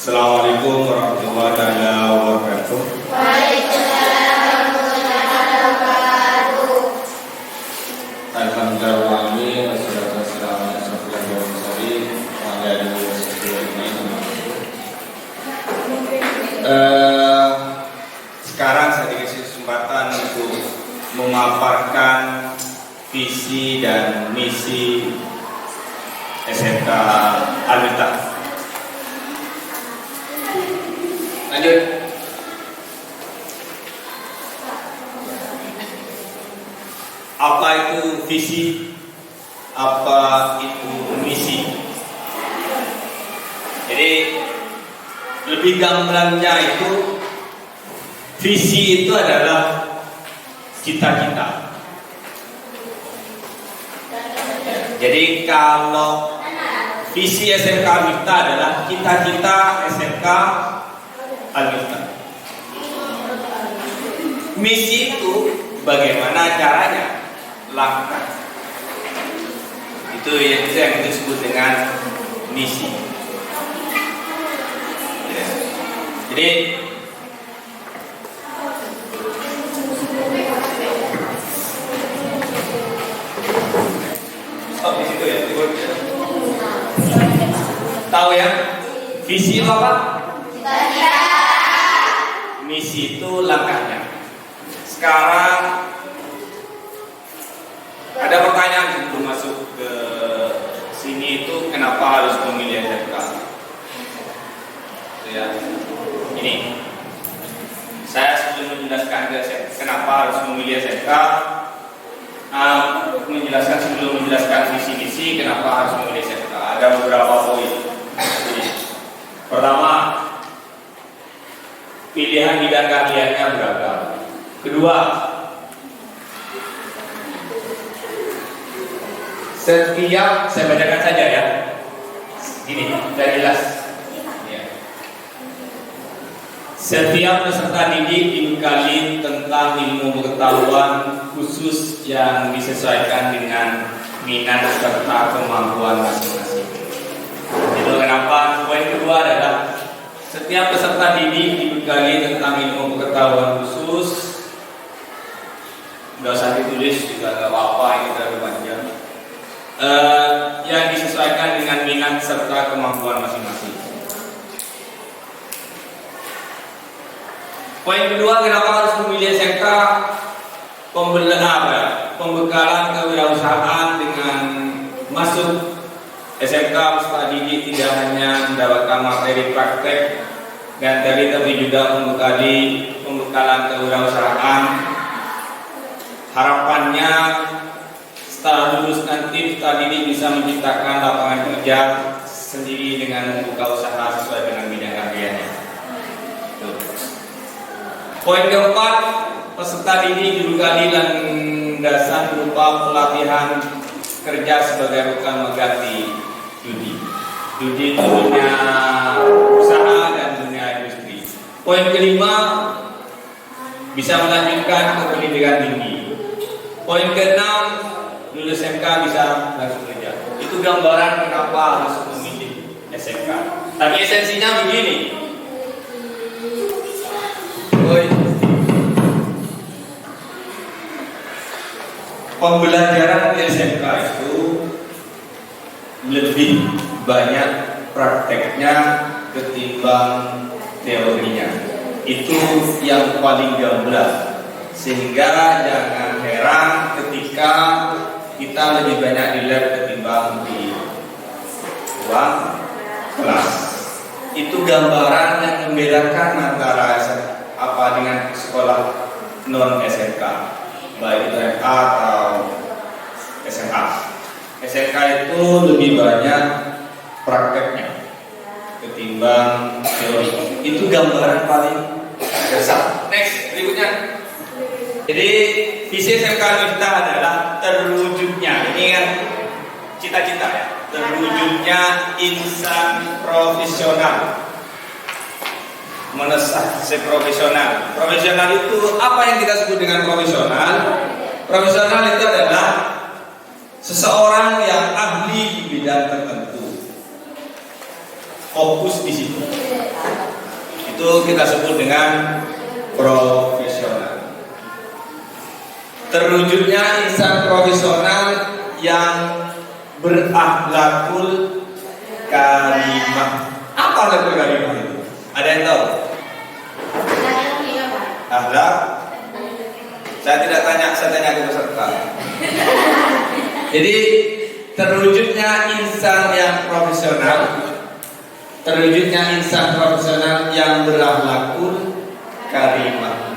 Assalamualaikum warahmatullahi wabarakatuh. Waalaikumsalam warahmatullahi wabarakatuh. Alhamdulillah, wassalatu wassalamu ala asyrofil anbiya'i wal mursalin wa ala alihi washabbihi ajma'in. Sekarang saya dikasih kesempatan untuk memaparkan visi dan misi SMK Al-Miftah. Lanjut. Apa itu visi? Apa itu misi? Jadi lebih gamblangnya itu, visi itu adalah cita-cita. Jadi kalau visi SMK Al-Miftah adalah cita-cita SMK Al-Miftah. Misi itu bagaimana caranya, langkah. Itu yang kita sebut dengan misi. Jadi stop di situ ya. Tahu ya? Visi itu apa? Misi itu langkahnya. Sekarang ada pertanyaan sebelum masuk ke sini itu, kenapa harus memilih SMK? Ya, ini saya sebelum menjelaskan kenapa harus memilih SMK, sebelum menjelaskan visi misi kenapa harus memilih SMK. Ada beberapa poin. Pertama, pilihan bidang keahliannya beragam. Kedua, setiap, saya bacakan saja ya, ini sudah jelas ya. Setiap peserta didik dibekali tentang ilmu pengetahuan khusus yang disesuaikan dengan minat serta kemampuan masing-masing. Itu kenapa poin kedua adalah setiap peserta didik dibekali tentang ilmu pengetahuan khusus. Nggak usah ditulis juga nggak apa-apa, ini terlalu panjang. Yang disesuaikan dengan minat serta kemampuan masing-masing. Poin kedua, kenapa harus memilih SMK? Pembekalan kewirausahaan. Dengan masuk SMK peserta didik tidak hanya mendapatkan materi praktek dan teori, tapi juga membekali pembekalan kewirausahaan. Harapannya setelah lulus nanti peserta didik bisa menciptakan lapangan kerja sendiri dengan membuka usaha sesuai dengan bidang keahliannya. Poin keempat, peserta didik dibekali landasan berupa pelatihan kerja sebagai bukan mengganti judi. Judi itu dunia usaha dan dunia industri. Poin kelima, bisa melanjutkan ke pendidikan tinggi. Poin keenam, lulus SMK bisa langsung kerja. Itu gambaran kenapa harus memilih SMK. Tapi esensinya begini. Pembelajaran di SMK itu lebih banyak prakteknya ketimbang teorinya. Itu yang paling gamblang. Sehingga jangan heran ketika kita lebih banyak di lab ketimbang di ruang kelas. Itu gambaran yang membedakan antara apa dengan sekolah non SMK, baik itu MA atau SMA. SMK itu lebih banyak prakteknya ketimbang teori. Itu gambaran paling besar. Next, berikutnya. Jadi visi SMK Al-Miftah adalah terwujudnya, ini kan cita-cita ya, terwujudnya insan profesional, menesah profesional. Profesional itu apa yang kita sebut dengan profesional? Profesional itu adalah seseorang yang ahli di bidang tertentu, fokus di situ. Itu kita sebut dengan profesional. Terwujudnya insan profesional yang berakhlakul karimah. Apa akhlakul karimah itu? Ada yang tahu? Akhlak? Saya tidak tanya, saya tanya ke peserta. Jadi terwujudnya insan yang profesional, terwujudnya insan profesional yang berakhlakul karimah.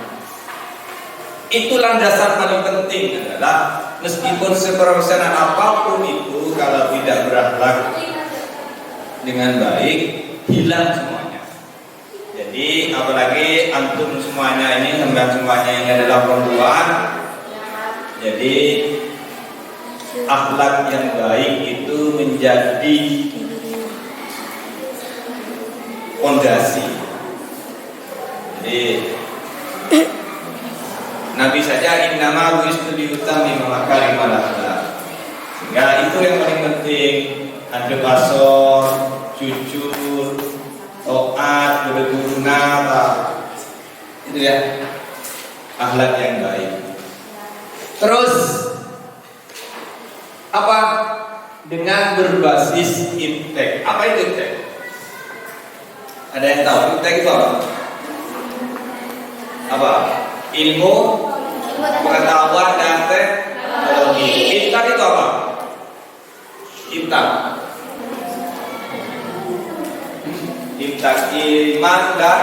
Itu landasan paling penting adalah meskipun seprofesional apapun itu, kalau tidak berakhlak dengan baik, hilang semuanya. Jadi apalagi antum semuanya ini, semuanya ini adalah perempuan. Jadi akhlak yang baik itu menjadi fondasi. Jadi Nabi saja innama bu'istu liutammima makarimal akhlaq. Sehingga itu yang paling penting, adab asor, jujur, taat, berguna, itu ya akhlak yang baik. Terus apa? Dengan berbasis iptek. Apa itu iptek? Ada yang tahu iptek itu apa? Apa? Ilmu, pengetahuan dan teknologi. Iptek itu apa? Iptek. Iptek iman dan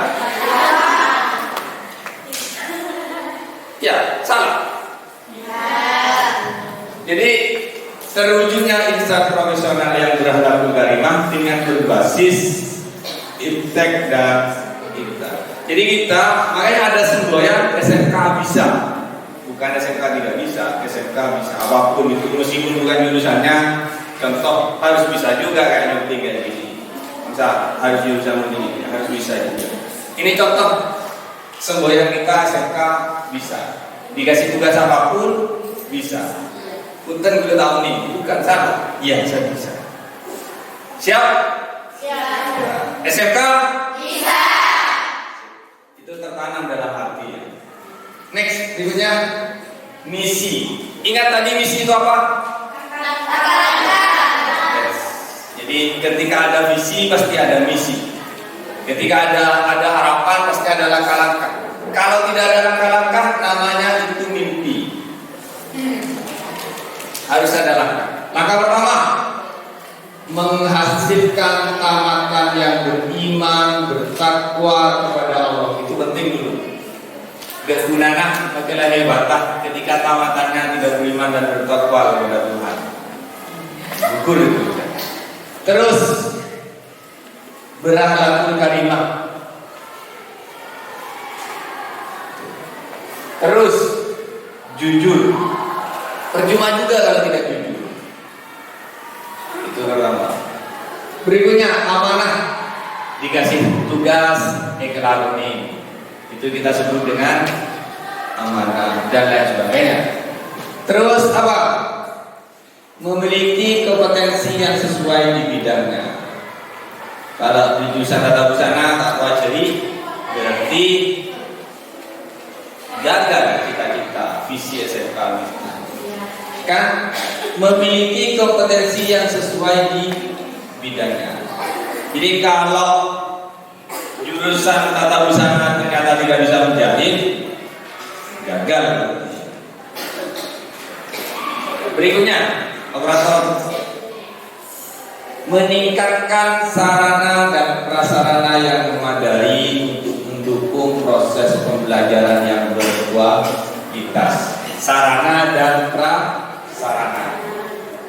ya salah. Jadi terwujudnya insan profesional yang berakhlakul karimah dengan berbasis iptek dan iptek. Jadi kita, makanya ada semboyan SMK bisa, bukan SMK tidak bisa, SMK bisa apapun itu, meskipun bukan jurusannya. Contoh harus bisa juga kayak nyuting kayak gini, bisa harus jurusan ini, harus bisa juga. Ini contoh semboyan kita SMK bisa, dikasih tugas apapun bisa. Punten gue tahu nih, bukan salah. Iya, saya bisa. Siap? Siap. SMK? Bisa. Itu tertanam dalam hati. Next, berikutnya misi. Ingat tadi misi itu apa? Yes. Jadi ketika ada visi pasti ada misi. Ketika ada harapan pasti ada langkah-langkah. Kalau tidak ada langkah-langkah namanya itu mimpi. Harus ada langkah. Langkah pertama, menghasilkan tamatan yang beriman, bertakwa kepada Allah. Itu penting dulu. Gunana makilah hebatah ketika tamatannya tidak beriman dan bertakwa kepada Tuhan. Gugur itu. Terus berakhlakul karimah. Terus jujur. Percuma juga kalau tidak jujur. Itu pertama. Berikutnya amanah. Dikasih tugas ikhlas. Itu kita sebut dengan amanah dan lain sebagainya. Terus apa? Memiliki kompetensi yang sesuai di bidangnya. Kalau di jurusan tata busana takwa jadi berarti gagal cita-cita visi SMK kan memiliki kompetensi yang sesuai di bidangnya. Jadi kalau jurusan tata busana ternyata tidak bisa menjahit, gagal. Berikutnya, operator meningkatkan sarana dan prasarana yang memadai untuk mendukung proses pembelajaran yang berkualitas. Sarana dan prasarana.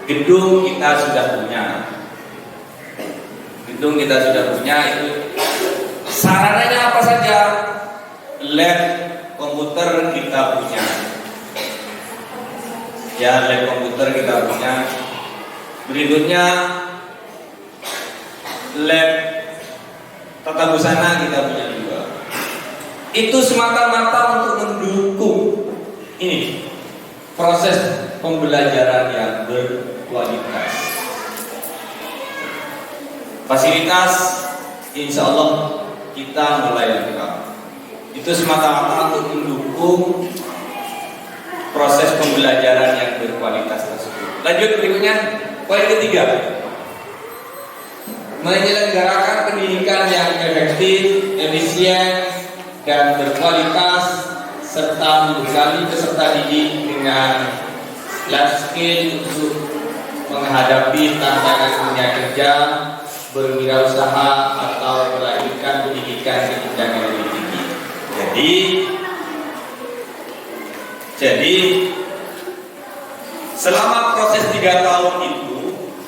Gedung kita sudah punya. Gedung kita sudah punya itu. Sarananya apa saja? Lab komputer kita punya. Ya, lab komputer kita punya. Berikutnya lab tata busana kita punya juga. Itu semata-mata untuk mendukung ini proses pembelajaran yang berkualitas. Fasilitas insya Allah kita mulai lengkap. Itu semata-mata untuk mendukung proses pembelajaran yang berkualitas tersebut. Lanjut berikutnya, poin ketiga, menyelenggarakan pendidikan yang efektif, efisien, dan berkualitas serta membekali peserta didik dengan life skill untuk menghadapi tantangan dunia kerja, berwirausaha atau melanjutkan pendidikan ke jenjang yang lebih tinggi. Jadi selama proses 3 tahun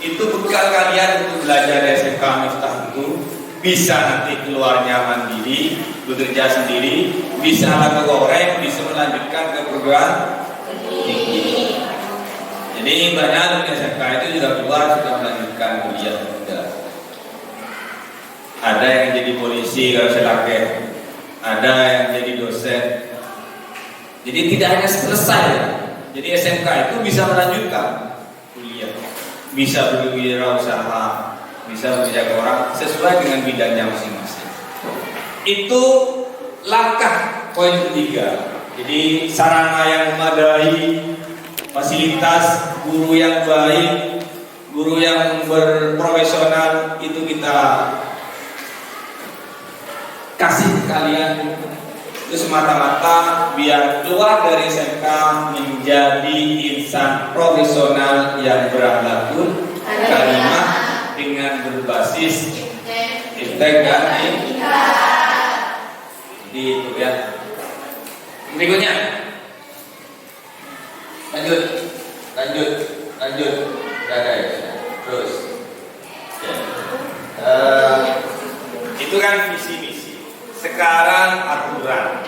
itu bekal kalian untuk belajar SMK Miftah itu bisa nanti keluarnya mandiri, bekerja sendiri, bisa laku goreng, bisa melanjutkan ke perguruan tinggi. Jadi banyak dari SMK itu juga keluar sudah melanjutkan kuliah juga. Ada yang jadi polisi kalau selake, ada yang jadi dosen. Jadi tidak hanya selesai. Jadi SMK itu bisa melanjutkan kuliah, bisa berwirausaha, bisa menjaga orang sesuai dengan bidangnya masing-masing. Itu langkah poin ketiga. Jadi sarana yang memadai, fasilitas, guru yang baik, guru yang berprofesional itu kita kasih ke kalian. Itu semata-mata biar keluar dari SMK menjadi insan profesional yang berakhlakul karimah dengan berbasis iptek dan itu ya. Berikutnya lanjut terus itu kan visi misi. Sekarang aturan.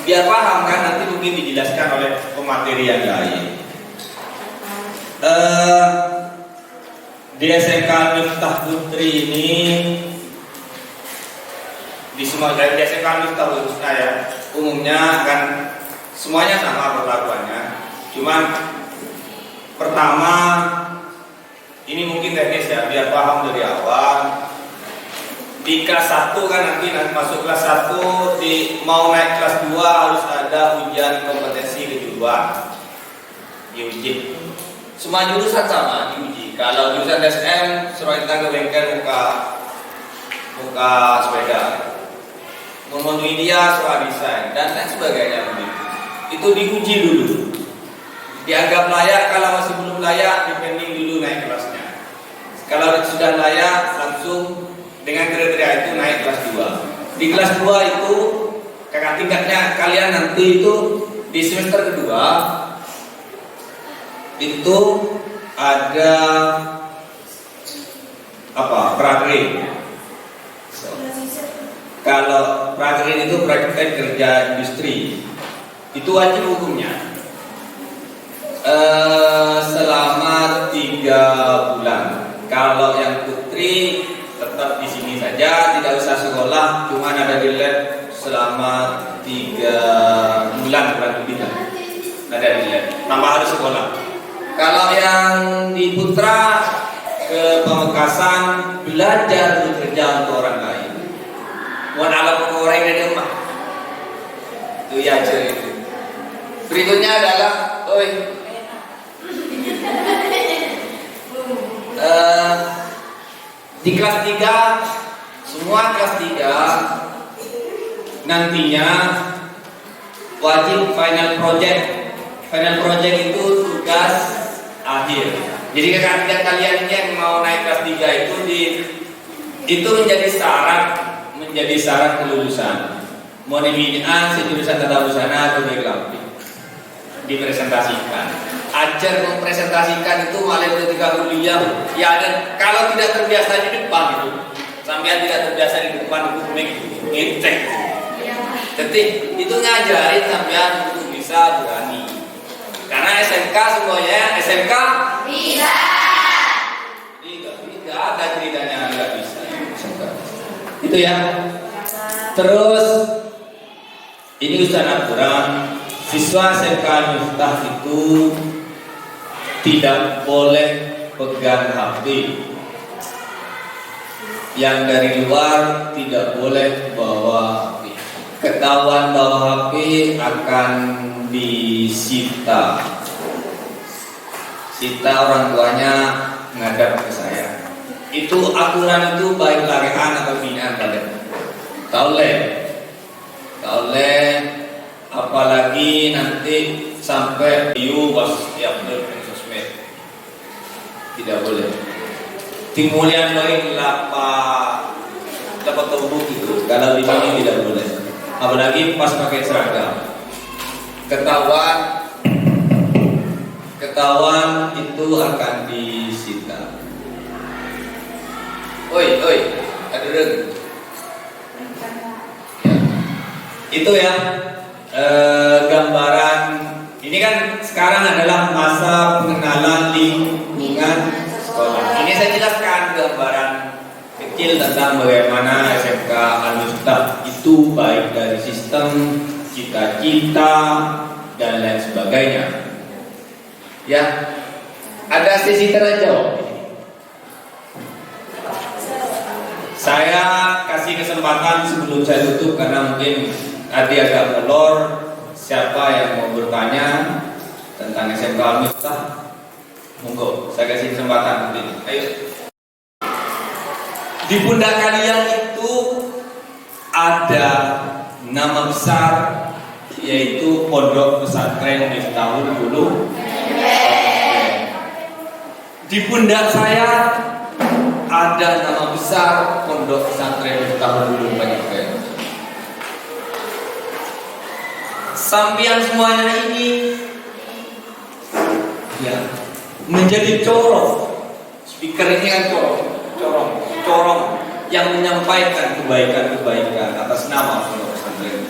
Biar paham kan, nanti mungkin dijelaskan oleh pemateri yang lain. Di SMK Miftah Putri ini, di semua dari SMK Miftah khususnya ya, umumnya kan semuanya sama perlakuannya. Cuman pertama ini mungkin teknis ya, biar paham dari awal. Di kelas 1 kan nanti masuk kelas 1 mau naik kelas 2 harus ada ujian kompetensi kejuruan diuji. Semua jurusan sama diuji. Kalau jurusan SM suruh kita ke bengkel buka sepeda. Multimedia soal desain dan lain sebagainya begitu. Itu diuji dulu. Dianggap layak, kalau masih belum layak dipending dulu naik kelasnya. Kalau sudah layak langsung dengan kriteria itu naik kelas 2. Di kelas 2 itu kakak tingkatnya kalian nanti itu di semester kedua itu ada pragrade. Kalau pragrade itu praktek kerja industri, itu wajib hukumnya selama 3 bulan. Kalau yang putri tetap di sini saja, tidak usah sekolah, cuma ada di lab selama 3 bulan kurang lebih lah. Ada di lab, tambah harus sekolah. Kalau yang di putra ke Pamekasan belajar bekerja untuk orang lain. Buat alat orang dari rumah. Itu ya itu. Berikutnya adalah, di kelas 3, semua kelas 3 nantinya wajib final project. Final project itu tugas akhir. Jadi kakak kalian yang mau naik kelas 3 itu menjadi syarat kelulusan. Mau dibinaan sejurusan tata busana atau grafik dipresentasikan. Ajar mempresentasikan itu malah ketika kuliah ya ada, kalau tidak terbiasa di depan itu sampai tidak terbiasa di depan itu ngecek. Jadi itu ngajarin sampean untuk bisa berani. Karena SMK semuanya SMK bisa. Tidak ada ceritanya nggak bisa. Itu ya. Terus ini usaha aturan siswa SMK Miftah itu tidak boleh pegang HP. Yang dari luar tidak boleh bawa HP. Ketahuan bawa HP akan disita. Sita orang tuanya ngadap ke saya. Itu aturan itu baik larehan atau binaan pada. Taule, apalagi nanti sampai view was upload di sosmed. Tidak boleh. Timulian lain dapat tubuh itu. Kalau di sini tidak boleh. Apalagi pas pakai seragam. Ketahuan itu akan disita. Oi, ada deng. Itu ya gambaran. Ini kan sekarang adalah masa pengenalan lingkungan sekolah. Ini saya jelaskan gambaran kecil tentang bagaimana SMK Al-Miftah itu baik dari sistem, cita-cita, dan lain sebagainya. Ya, ada sesi tanya jawab. Saya kasih kesempatan sebelum saya tutup karena mungkin tadi agak molor. Siapa yang mau bertanya tentang SMK Al-Miftah? Monggo, saya kasih kesempatan nanti. Ayo. Di pundak kalian itu ada nama besar, yaitu Pondok Pesantren Miftahul Ulum. Di pundak saya ada nama besar Pondok Pesantren Miftahul Ulum Banyuwangi. Sampian semuanya ini ya menjadi corong. Speaker ini kan corong yang menyampaikan kebaikan-kebaikan atas nama Pondok Pesantren.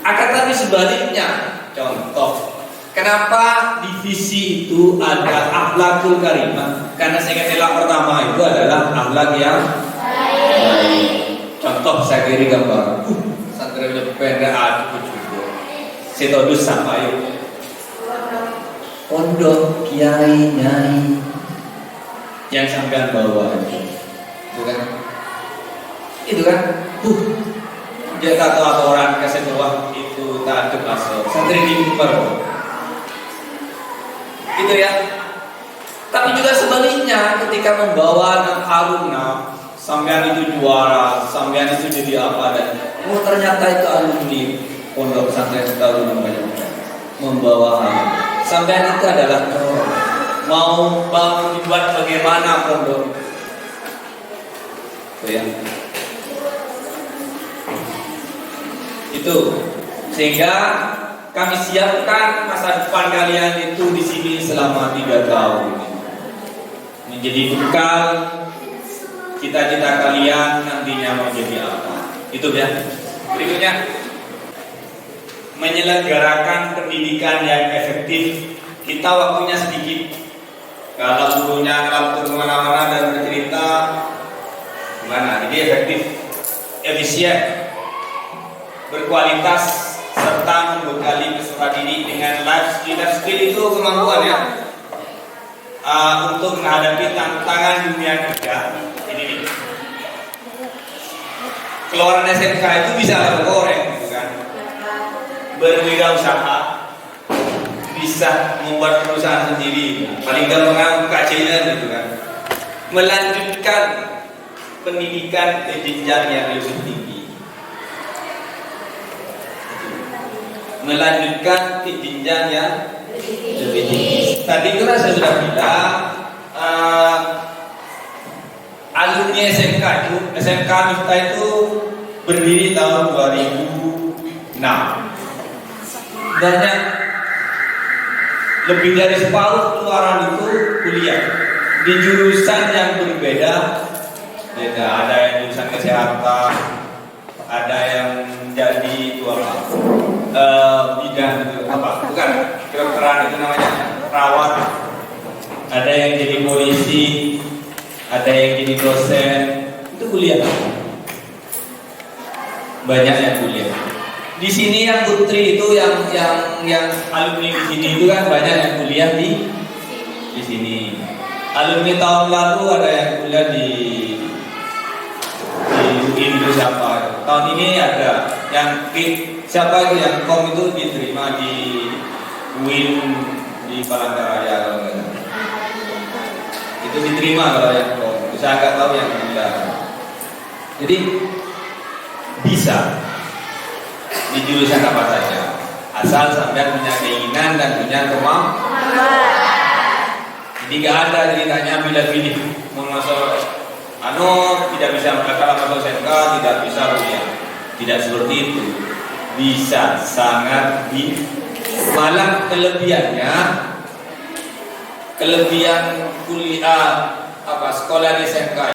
Akan tapi sebaliknya, contoh, kenapa divisi itu ada akhlakul karimah? Karena saya katakan pertama itu adalah akhlak yang baik. Contoh saya kiri gambar. Santri pendek aku juga. Setodus sama yuk. Pondok kiai nyai yang sampean bawa itu kan dia kata orang kasih bawah itu tak ada masuk santri di baru itu ya. Tapi juga sebaliknya ketika membawa anak alumni sampean itu juara, sampean itu jadi apa dan ternyata itu alumni Pondok Pesantren Miftahul Ulum membawa sampean itu adalah mau dibuat bagaimana pondok itu ya. Itu sehingga kami siapkan masa depan kalian itu di sini selama 3 tahun menjadi bekal cita-cita kalian nantinya mau jadi apa. Itu ya. Berikutnya menyelenggarakan pendidikan yang efektif. Kita waktunya sedikit. Kalau gurunya ngelampur kemana-mana dan bercerita gimana? Jadi efektif, efisien, berkualitas, serta membekali peserta didik dengan life skill itu kemampuan ya untuk menghadapi tantangan dunia kerja. Ini nih. Keluaran SMK itu bisa bergoreng, gitu kan? Berwirausaha, bisa membuat perusahaan sendiri, paling gampang buka channel gitu kan. Melanjutkan pendidikan ke jenjang yang lebih tinggi. Melanjutkan ke jenjang yang lebih tinggi. Tadi itu saya sudah bilang alumni SMK Miftah itu berdiri tahun 2006. Banyak lebih dari separuh keluaran itu kuliah di jurusan yang berbeda. Ada yang jurusan kesehatan, ada yang jadi bidang apa? Bukan kedokteran itu namanya perawat. Ada yang jadi polisi, ada yang jadi dosen. Itu kuliah. Banyak yang kuliah. Di sini yang putri itu yang alumni di sini itu kan banyak yang kuliah di di sini. Alumni tahun lalu ada yang kuliah di Indo siapa? Tahun ini ada yang siapa itu yang kom itu diterima di UIN di Palangkaraya kalau nggak salah. Itu diterima kalau yang kom. Saya nggak tahu yang kuliah. Jadi bisa di jurusan apa saja, asal sampai punya keinginan dan punya kemampuan. Jadi nggak ada ceritanya pilih-pilih mau masuk tidak bisa kalau masuk SMK tidak bisa kuliah. Tidak seperti itu. Bisa, sangat bisa. Malah kelebihan kuliah sekolah di SMK